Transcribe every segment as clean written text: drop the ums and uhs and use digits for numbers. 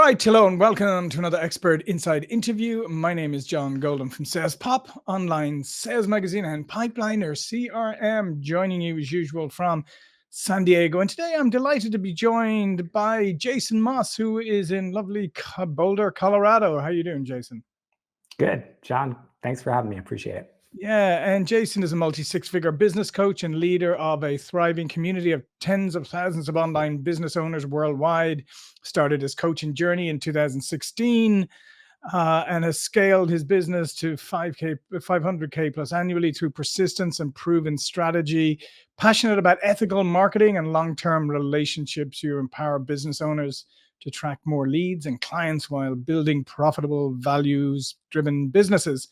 right, hello and welcome to another Expert Inside interview. My name is John Golden from Sales Pop, online sales magazine and Pipeliner CRM, joining you as usual from San Diego. And today I'm delighted to be joined by Jason Moss, who is in lovely Boulder, Colorado. How are you doing, Jason? Good, John. Thanks for having me. I appreciate it. Yeah, and Jason is a multi-six-figure business coach and leader of a thriving community of tens of thousands of online business owners worldwide. Started his coaching journey in 2016 and has scaled his business to 500K plus annually through persistence and proven strategy. Passionate about ethical marketing and long-term relationships, you empower business owners to attract more leads and clients while building profitable, values-driven businesses.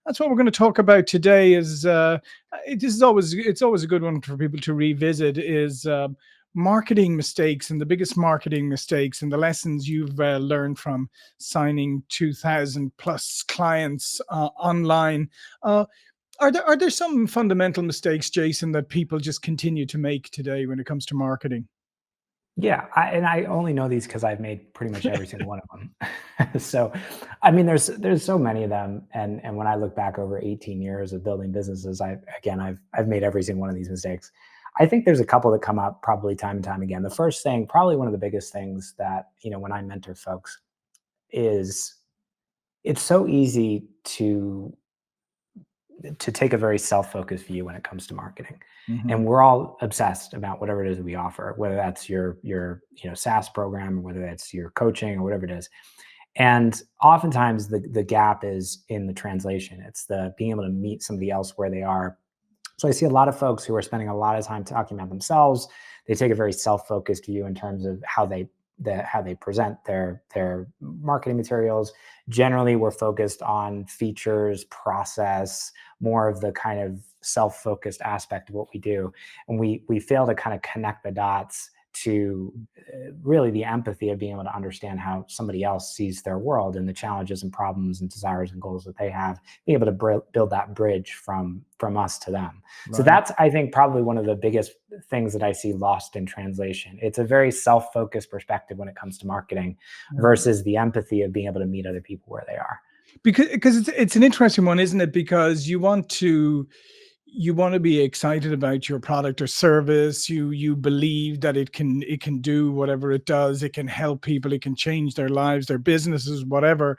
That's what we're going to talk about today. It's always a good one for people to revisit. Is marketing mistakes and the biggest marketing mistakes and the lessons you've learned from signing 2,000 plus clients online. Are there some fundamental mistakes, Jason, that people just continue to make today when it comes to marketing? Yeah, I only know these because I've made pretty much every single one of them. So, I mean, there's so many of them, and when I look back over 18 years of building businesses, I've made every single one of these mistakes. I think there's a couple that come up probably time and time again. The first thing, probably one of the biggest things that when I mentor folks, is it's so easy to take a very self-focused view when it comes to marketing. Mhm. And we're all obsessed about whatever it is that we offer, whether that's your SaaS program, or whether that's your coaching or whatever it is. And oftentimes the gap is in the translation. It's the being able to meet somebody else where they are. So I see a lot of folks who are spending a lot of time talking about themselves. They take a very self-focused view in terms of how they present their marketing materials. Generally, we're focused on features, process, more of the kind of self-focused aspect of what we do, and we fail to kind of connect the dots to really the empathy of being able to understand how somebody else sees their world and the challenges and problems and desires and goals that they have, being able to build that bridge from us to them. So Right. that's, I think, probably one of the biggest things that I see lost in translation. It's a very self-focused perspective when it comes to marketing versus the empathy of being able to meet other people where they are. Because it's an interesting one, isn't it? Because you want to be excited about your product or service. You believe that it can do whatever it does. It can help people. It can change their lives, their businesses, whatever.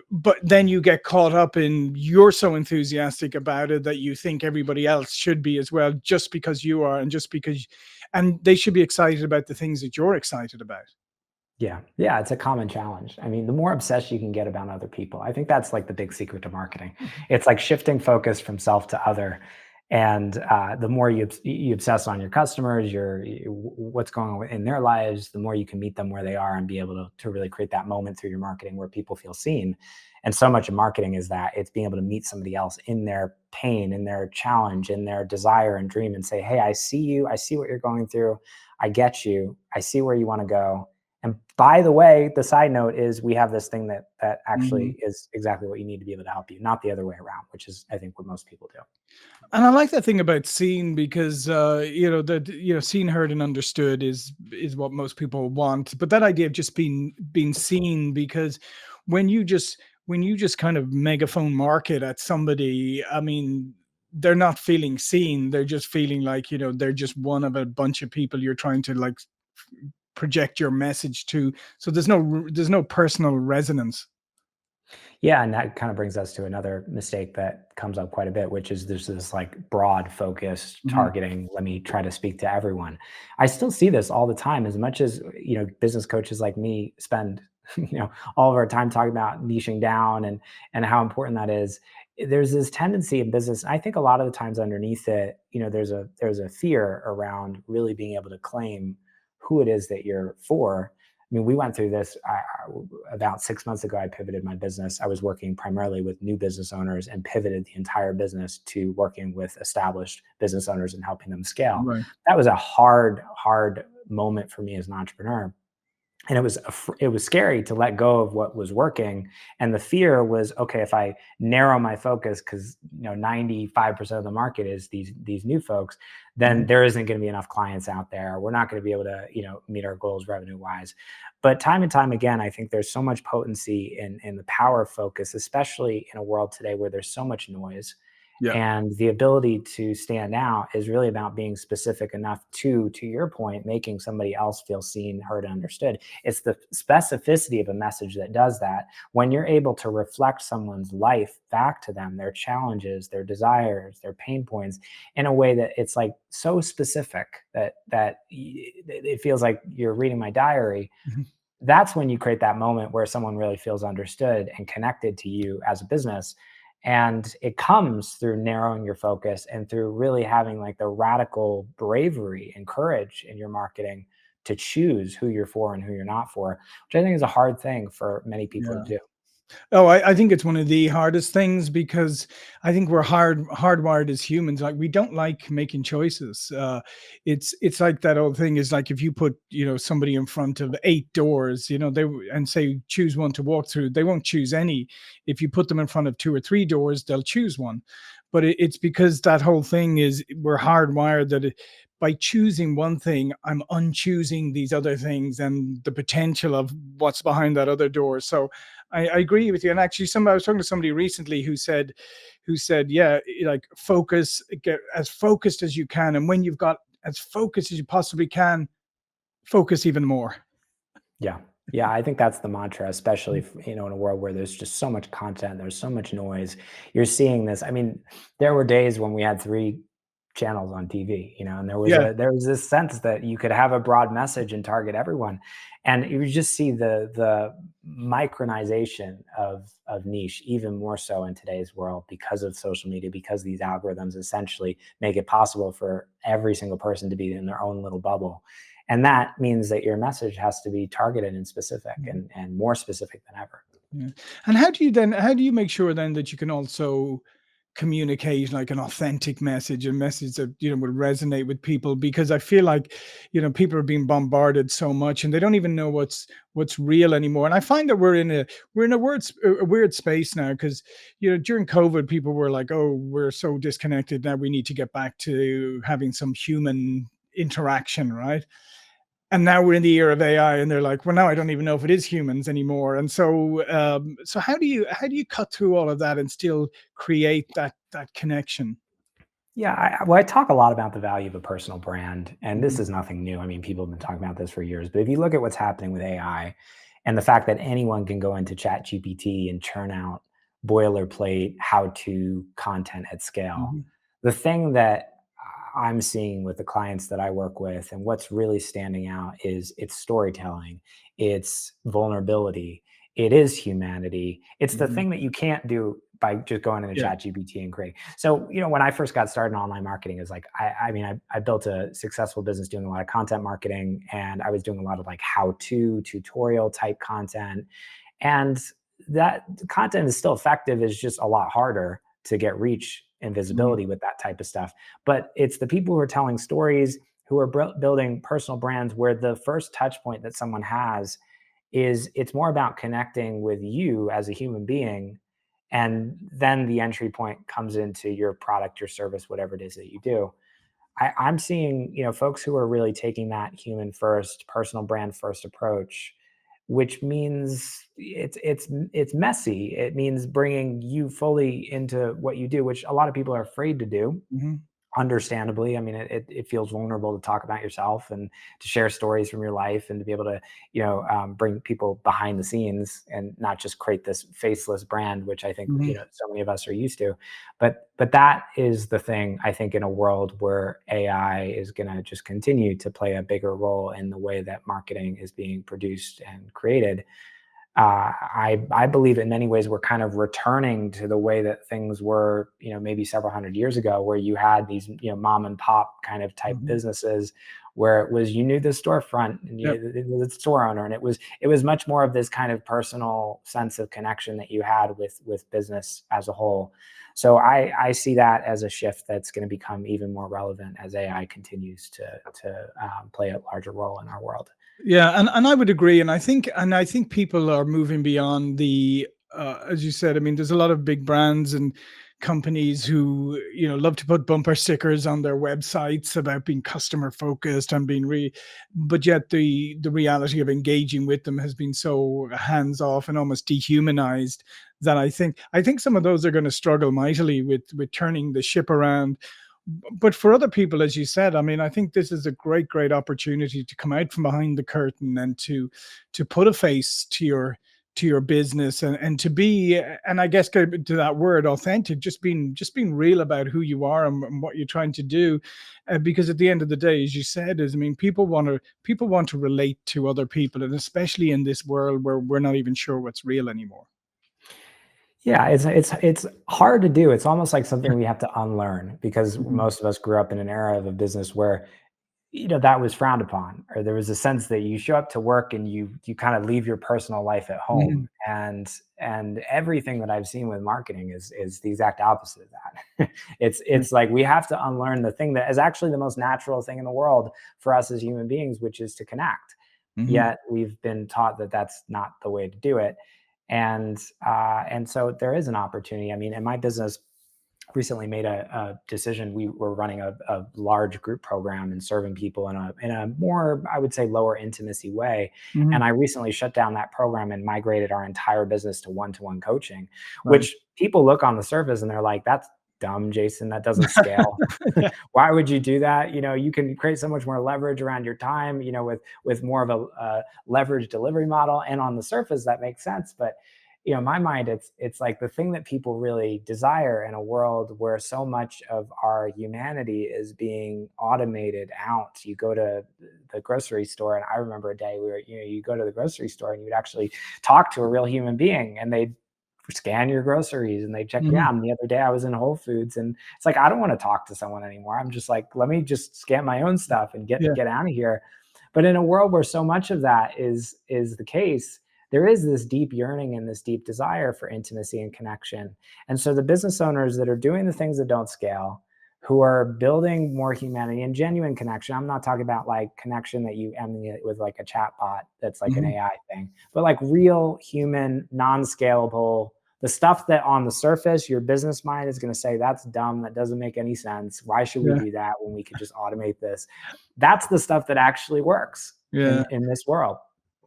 But then you get caught up in, you're so enthusiastic about it that you think everybody else should be as well, just because you are, and they should be excited about the things that you're excited about. Yeah, it's a common challenge. I mean, the more obsessed you can get about other people, I think that's like the big secret to marketing. It's like shifting focus from self to other, and the more you obsess on your customers, what's going on in their lives, the more you can meet them where they are and be able to really create that moment through your marketing where people feel seen. And so much of marketing is that it's being able to meet somebody else in their pain, in their challenge, in their desire and dream, and say, "Hey, I see you. I see what you're going through. I get you. I see where you want to go. And by the way, the side note is we have this thing that Mhm. actually is exactly what you need to be able to help you, not the other way around, which is, I think, what most people do." And I like that thing about seen, because seen, heard, and understood is what most people want. But that idea of just being seen, because when you just kind of megaphone market at somebody, I mean, they're not feeling seen. They're just feeling like, they're just one of a bunch of people you're trying to like project your message to. So there's no personal resonance. Yeah, and that kind of brings us to another mistake that comes up quite a bit, which is there's this like broad focused Mhm. targeting. Let me try to speak to everyone. I still see this all the time. As much as business coaches like me spend all of our time talking about niching down and how important that is. There's this tendency in business. I think a lot of the times underneath it, there's a fear around really being able to claim who it is that you're for. I mean, we went through this about 6 months ago. I pivoted my business. I was working primarily with new business owners and pivoted the entire business to working with established business owners and helping them scale. Right. That was a hard moment for me as an entrepreneur. And it was scary to let go of what was working, and the fear was, okay, if I narrow my focus, because 95% of the market is these new folks, then Mhm. there isn't going to be enough clients out there. We're not going to be able to meet our goals revenue wise. But time and time again, I think there's so much potency in the power of focus, especially in a world today where there's so much noise. Yeah. And the ability to stand out is really about being specific enough to your point, making somebody else feel seen, heard, and understood. It's the specificity of a message that does that. When you're able to reflect someone's life back to them, their challenges, their desires, their pain points, in a way that it's like so specific that it feels like you're reading my diary. Mhm. That's when you create that moment where someone really feels understood and connected to you as a business. And it comes through narrowing your focus and through really having like the radical bravery and courage in your marketing to choose who you're for and who you're not for, which I think is a hard thing for many people to Yeah. do. Oh, I think it's one of the hardest things because I think we're hardwired as humans. Like we don't like making choices. It's like that old thing is like if you put somebody in front of 8 doors, and say choose one to walk through, they won't choose any. If you put them in front of 2 or 3 doors, they'll choose one. But it's because that whole thing is we're hardwired that by choosing one thing, I'm unchoosing these other things and the potential of what's behind that other door. So I agree with you. And actually, I was talking to somebody recently who said, yeah, like focus, get as focused as you can, and when you've got as focused as you possibly can, focus even more. Yeah. Yeah, I think that's the mantra, especially in a world where there's just so much content, there's so much noise. You're seeing this. I mean, there were days when we had three channels on TV, and Yeah. there was this sense that you could have a broad message and target everyone. And you just see the micronization of niche even more so in today's world because of social media, because these algorithms essentially make it possible for every single person to be in their own little bubble. And that means that your message has to be targeted and specific, Mhm. and more specific than ever. Yeah. And how do you make sure then that you can also communicate like an authentic message, a message that will resonate with people? Because I feel like people are being bombarded so much and they don't even know what's real anymore. And I find that we're in a weird space now because during COVID people were like, oh, we're so disconnected now, we need to get back to having some human interaction, right? And now we're in the era of AI, and they're like, well, now I don't even know if it is humans anymore. And so how do you cut through all of that and still create that connection? Yeah, well, I talk a lot about the value of a personal brand, and this Mhm. is nothing new. I mean, people have been talking about this for years. But if you look at what's happening with AI and the fact that anyone can go into Chat GPT and churn out boilerplate how-to content at scale, Mhm. the thing that I'm seeing with the clients that I work with, and what's really standing out is it's storytelling, it's vulnerability, it is humanity. It's the Mhm. thing that you can't do by just going into Yeah. Chat GPT and creating. So, when I first got started in online marketing, it was like, I mean, I built a successful business doing a lot of content marketing, and I was doing a lot of like how to tutorial type content. And that content is still effective, is just a lot harder to get reach and Mhm. visibility with that type of stuff. But it's the people who are telling stories, who are building personal brands, where the first touch point that someone has is, it's more about connecting with you as a human being, and then the entry point comes into your product, your service, whatever it is that you do. I'm seeing folks who are really taking that human first, personal brand first approach, which means it's messy. It means bringing you fully into what you do, which a lot of people are afraid to do, Mhm. understandably. I mean, it feels vulnerable to talk about yourself and to share stories from your life, and to be able to bring people behind the scenes and not just create this faceless brand, which I think Mhm. so many of us are used to. But that is the thing, I think, in a world where AI is going to just continue to play a bigger role in the way that marketing is being produced and created. I believe in many ways we're kind of returning to the way that things were, maybe several hundred years ago, where you had these, mom and pop kind of type Mhm. businesses where it was, you knew the storefront and Yep. the store owner, and it was much more of this kind of personal sense of connection that you had with business as a whole. So I see that as a shift that's going to become even more relevant as AI continues to play a larger role in our world. Yeah, and I would agree, and I think people are moving beyond the as you said. I mean, there's a lot of big brands and companies who love to put bumper stickers on their websites about being customer focused and but yet the reality of engaging with them has been so hands off and almost dehumanized that I think some of those are going to struggle mightily with turning the ship around. But for other people, as you said, I mean, I think this is a great opportunity to come out from behind the curtain and to put a face to your business and to be, and I guess go to that word authentic, just being real about who you are and what you're trying to do. Because at the end of the day, as you said, is I mean, people want to relate to other people, and especially in this world where we're not even sure what's real anymore. Yeah, it's hard to do. It's almost like something we have to unlearn, because Mhm. most of us grew up in an era of a business where, that was frowned upon, or there was a sense that you show up to work and you kind of leave your personal life at home. Mhm. And everything that I've seen with marketing is the exact opposite of that. it's Yeah. it's like we have to unlearn the thing that is actually the most natural thing in the world for us as human beings, which is to connect. Mhm. Yet we've been taught that that's not the way to do it. And so there is an opportunity. I mean, in my business, recently made a decision. We were running a large group program and serving people in a more, I would say, lower intimacy way. And Mhm. I recently shut down that program and migrated our entire business to one-to-one coaching, Right. which people look on the surface and they're like, "That's dumb, Jason. That doesn't scale. Yeah. Why would you do that? You can create so much more leverage around your time, with more of a leverage delivery model." And on the surface, that makes sense, but in my mind, it's like the thing that people really desire in a world where so much of our humanity is being automated out. You go to the grocery store, and I remember a day where you go to the grocery store and you'd actually talk to a real human being, and they'd scan your groceries and they check you Mhm. out. And the other day I was in Whole Foods, and it's like I don't want to talk to someone anymore. I'm just like, let me just scan my own stuff and get Yeah. get out of here. But in a world where so much of that is the case, there is this deep yearning and this deep desire for intimacy and connection. And so the business owners that are doing the things that don't scale, who are building more humanity and genuine connection. I'm not talking about like connection that you emulate with like a chat bot that's like an Mhm. AI thing, but like real human, non-scalable, the stuff that on the surface your business mind is going to say that's dumb, that doesn't make any sense, why should we Yeah. do that when we could just automate this. That's the stuff that actually works Yeah. in this world.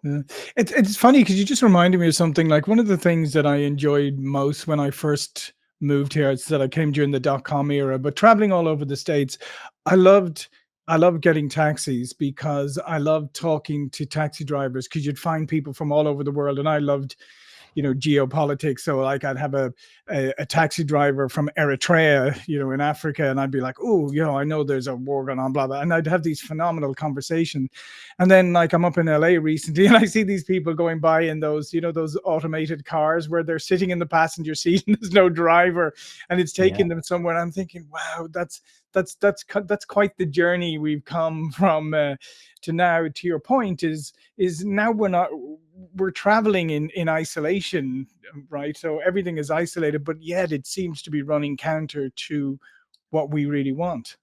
Yeah. It's funny because you just reminded me of something. Like one of the things that I enjoyed most when I first moved here, it's that I came during the dot-com era, but traveling all over the States, I loved I loved getting taxis because I loved talking to taxi drivers because you'd find people from all over the world, and I loved geopolitics. So like I'd have a taxi driver from Eritrea, in Africa, and I'd be like, oh, I know there's a war going on, blah blah, and I'd have these phenomenal conversations. And then like I'm up in LA recently, and I see these people going by in those automated cars where they're sitting in the passenger seat and there's no driver, and it's Yeah. taking them somewhere. And I'm thinking, wow, that's quite the journey we've come from to now. To your point, is now we're traveling in isolation, right? So everything is isolated, but yet it seems to be running counter to what we really want.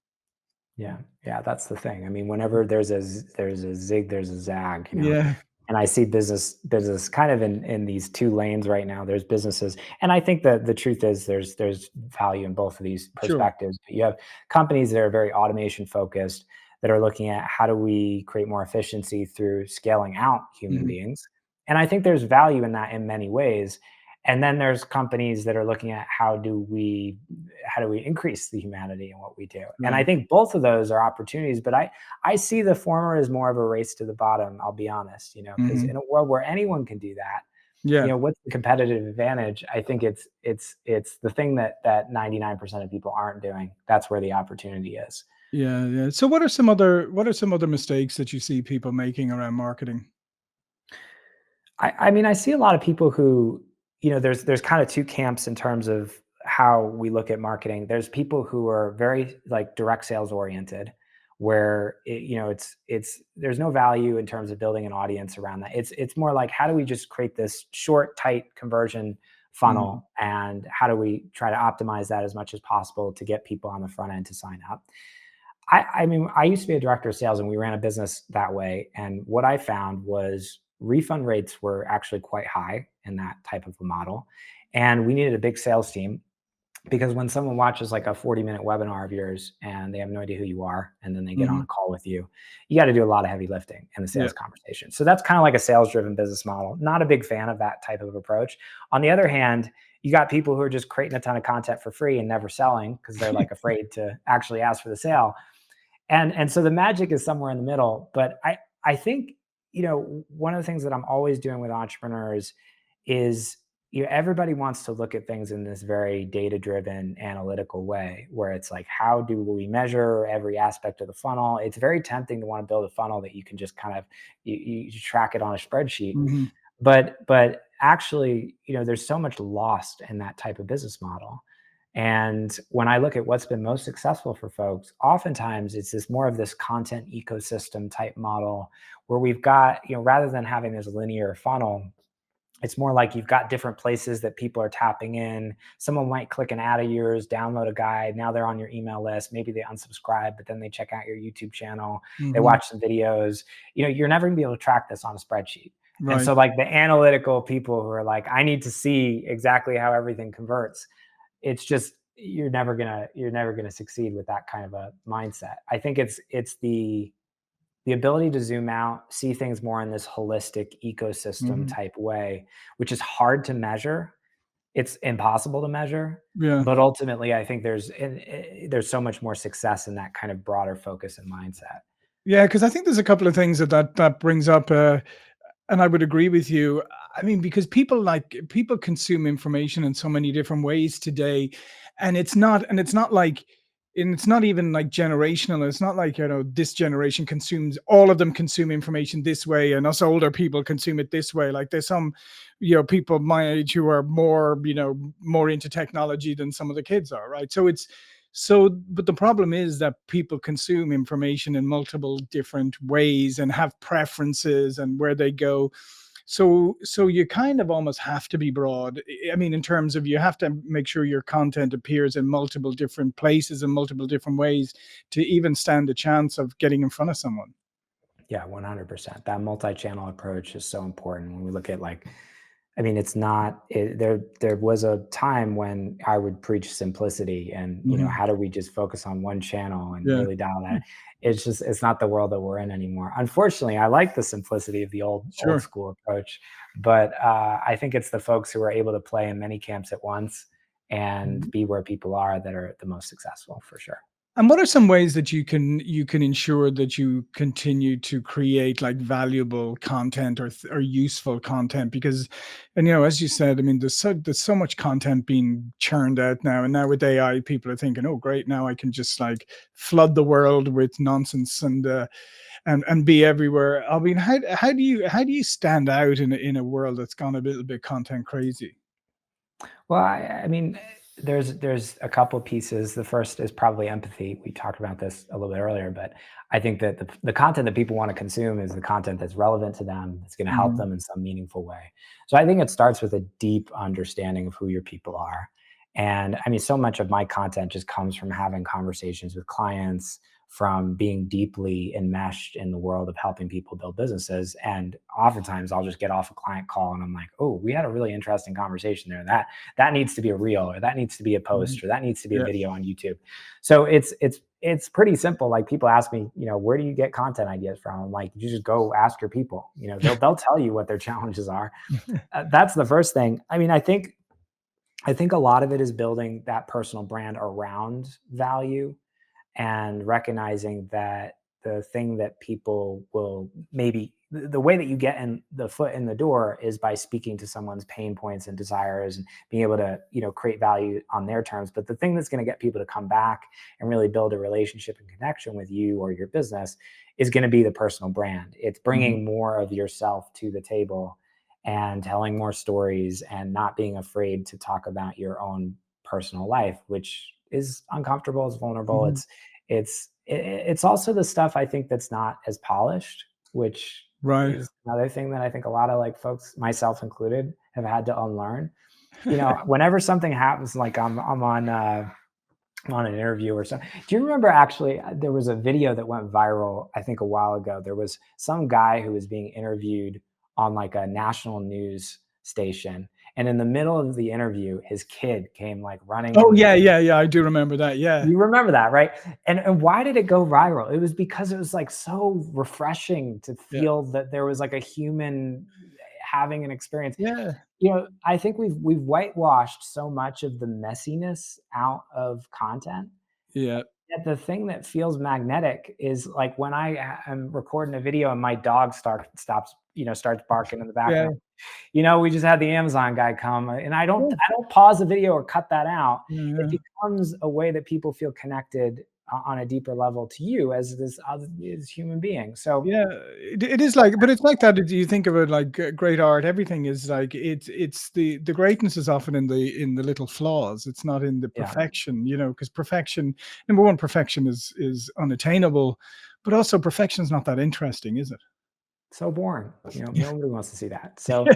Yeah, yeah, that's the thing. I mean, whenever there's a zig, there's a zag, Yeah. and I see business kind of in these two lanes right now. There's businesses, and I think that the truth is there's value in both of these Sure. perspectives. You have companies that are very automation focused, that are looking at how do we create more efficiency through scaling out human Mhm. beings, and I think there's value in that in many ways. And then there's companies that are looking at how do we increase the humanity in what we do. And I Right. think both of those are opportunities, but I see the former as more of a race to the bottom, I'll be honest, because Mhm. in a world where anyone can do that, Yeah. what's the competitive advantage? I think it's the thing that 99% of people aren't doing. That's where the opportunity is. Yeah. Yeah. So what are some other mistakes that you see people making around marketing? I mean, I see a lot of people who, there's kind of two camps in terms of how we look at marketing. There's people who are very like direct sales oriented, where it's there's no value in terms of building an audience around that. It's more like, how do we just create this short, tight conversion Mhm. funnel, and how do we try to optimize that as much as possible to get people on the front end to sign up. I mean, I used to be a director of sales and we ran a business that way. And what I found was refund rates were actually quite high in that type of a model. And we needed a big sales team, because when someone watches like a 40-minute webinar of yours and they have no idea who you are, and then they get on a Mhm. call with you, you got to do a lot of heavy lifting in the Yeah. sales conversation. So that's kind of like a sales driven business model. Not a big fan of that type of approach. On the other hand, you got people who are just creating a ton of content for free and never selling because they're like afraid to actually ask for the sale. And so the magic is somewhere in the middle. But I think, one of the things that I'm always doing with entrepreneurs is, everybody wants to look at things in this very data driven analytical way, where it's like, how do we measure every aspect of the funnel? It's very tempting to want to build a funnel that you can just kind of you track it on a spreadsheet. Mhm. But actually, there's so much lost in that type of business model. And when I look at what's been most successful for folks, oftentimes it's this more of this content ecosystem type model, where we've got, rather than having this linear funnel, it's more like you've got different places that people are tapping in. Someone might click an ad of yours, download a guide. Now they're on your email list. Maybe they unsubscribe, but then they check out your YouTube channel. They Mhm. watch some videos. You're never gonna be able to track this on a spreadsheet. And Right. so, like, the analytical people who are like, I need to see exactly how everything converts. It's just, you're never gonna succeed with that kind of a mindset. I think it's the ability to zoom out, see things more in this holistic ecosystem Mhm. type way, which is hard to measure. It's impossible to measure, Yeah. but ultimately, I think there's so much more success in that kind of broader focus and mindset. Yeah, because I think there's a couple of things that brings up, and I would agree with you. I mean, because people consume information in so many different ways today, and it's not even like generational. It's not like, this generation consumes, all of them consume information this way, and us older people consume it this way. Like there's some, people my age who are more, more into technology than some of the kids are, right? But the problem is that people consume information in multiple different ways and have preferences and where they go. So you kind of almost have to be broad. I mean, in terms of, you have to make sure your content appears in multiple different places and multiple different ways to even stand a chance of getting in front of someone. Yeah, 100%. That multi-channel approach is so important when we look at, like, I mean, it's not there was a time when I would preach simplicity and, Mhm. how do we just focus on one channel and Yeah. really dial that. It's not the world that we're in anymore. Unfortunately, I like the simplicity of the old Sure. school approach, but I think it's the folks who are able to play in many camps at once and be where people are that are the most successful, for sure. And what are some ways that you can ensure that you continue to create like valuable content or useful content? Because, and as you said, I mean, there's so much content being churned out now, and now with AI, people are thinking, oh, great, now I can just like flood the world with nonsense and be everywhere. I mean, how do you stand out in a world that's gone a little bit content crazy? Well, I mean, there's a couple pieces. The first is probably empathy. We talked about this a little bit earlier, but I think that the content that people want to consume is the content that's relevant to them, that's going to help Mhm. them in some meaningful way. So I think it starts with a deep understanding of who your people are. And I mean, so much of my content just comes from having conversations with clients, from being deeply enmeshed in the world of helping people build businesses. And oftentimes I'll just get off a client call and I'm like, oh, we had a really interesting conversation there. That needs to be a reel, or that needs to be a Mhm. post, or that needs to be a Yeah. video on YouTube. So it's pretty simple. Like, people ask me, where do you get content ideas from? I'm like, you just go ask your people. They'll tell you what their challenges are. That's the first thing. I mean, I think a lot of it is building that personal brand around value, and recognizing that the thing that people will maybe the way that you get in the foot in the door is by speaking to someone's pain points and desires, and being able to create value on their terms. But the thing that's going to get people to come back and really build a relationship and connection with you or your business is going to be the personal brand. It's Mhm. bringing more of yourself to the table and telling more stories, and not being afraid to talk about your own personal life, which is uncomfortable, it's vulnerable, Mhm. it's it's also the stuff I think that's not as polished, which Right. is another thing that I think a lot of like folks, myself included, have had to unlearn. You know, whenever something happens, like I'm on an interview or something. Do you remember actually there was a video that went viral, I think a while ago. There was some guy who was being interviewed on like a national news station. And in the middle of the interview, his kid came like running Oh in. yeah, yeah, yeah. I do remember that. Yeah, You remember that, right? And why did it go viral? It was because it was like so refreshing to yeah, feel that there was like a human having an experience. yeah, You know, I think we've whitewashed so much of the messiness out of content. yeah, Yet the thing that feels magnetic is like when am recording a video and my dog stops, you know, starts barking in the yeah. background. You know, we just had the Amazon guy come, and Yeah, I don't pause the video or cut that out. It yeah. becomes a way that people feel connected on a deeper level to you as this other as human being. So Yeah, it is like, but it's like that. You think of it like great art. Everything is like it's the greatness is often in the little flaws. It's not in the yeah, perfection, you know, because perfection, number one, perfection is unattainable, but also perfection is not that interesting, is it? so boring. You know, nobody wants to see that. So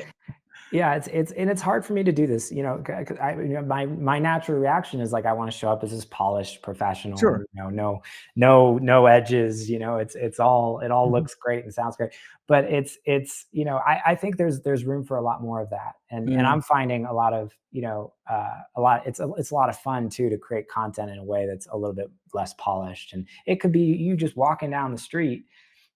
yeah, it's hard for me to do this, you know, 'cause you know, my natural reaction is like I want to show up as this polished professional, Sure. you know, no edges, you know, it all Mhm. looks great and sounds great. But you know, I think there's room for a lot more of that. And Yeah, I'm finding a lot of, you know, a lot it's a lot of fun too to create content in a way that's a little bit less polished. And it could be you just walking down the street,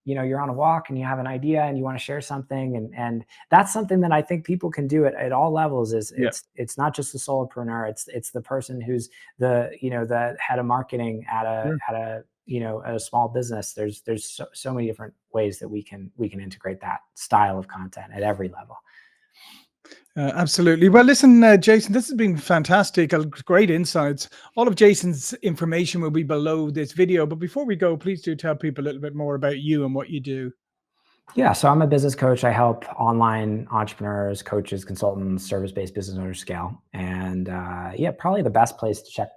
you know, you're on a walk and you have an idea and you want to share something, and that's something that I think people can do at all levels. Is yeah, it's not just the solopreneur, it's the person who's the, you know, the head of marketing sure. at a, you know, a small business. There's so many different ways that we can integrate that style of content at every level. Absolutely. Well, listen, Jason, this has been fantastic. Great insights. All of Jason's information will be below this video. But before we go, please do tell people a little bit more about you and what you do. Yeah, so I'm a business coach. I help online entrepreneurs, coaches, consultants, service-based business owners scale. And yeah, probably the best place to check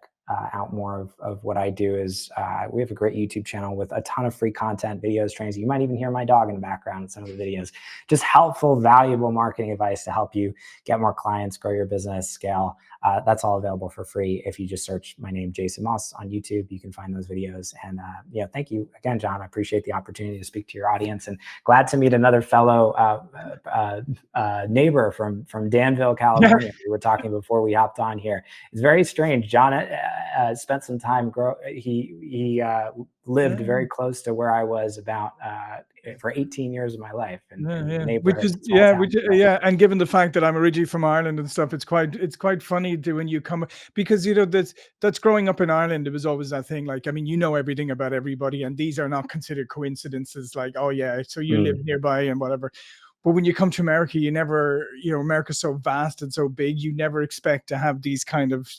out more of what I do is we have a great YouTube channel with a ton of free content, videos, trainings. You might even hear my dog in the background in some of the videos. Just helpful, valuable marketing advice to help you get more clients, grow your business, scale. That's all available for free. If you just search my name, Jason Moss, on YouTube, you can find those videos. And yeah, thank you again, John. I appreciate the opportunity to speak to your audience, and glad to meet another fellow neighbor from Danville, Yeah. California. We were talking before we hopped on here. It's very strange. John spent some time. He lived very close to where I was about for 18 years of my life Yeah, in the yeah. Which neighborhood, is small town. yeah, and given the fact that I'm originally from Ireland and stuff, it's quite funny to when you come, because you know that's growing up in Ireland. It was always that thing, like, I mean, you know everything about everybody, and these are not considered coincidences. Like, oh yeah, so you live Mm, nearby and whatever. But when you come to America, you never, you know, America's so vast and so big, you never expect to have these kind of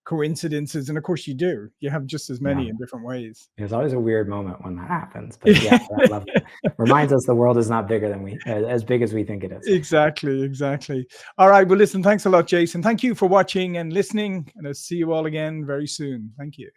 coincidences, and of course you do. You have just as yeah. many in different ways. There's always a weird moment when that happens, but yeah, that level reminds us the world is not bigger than as big as we think it is. Exactly, exactly. All right. Well, listen, thanks a lot, Jason. Thank you for watching and listening, and I'll see you all again very soon. Thank you.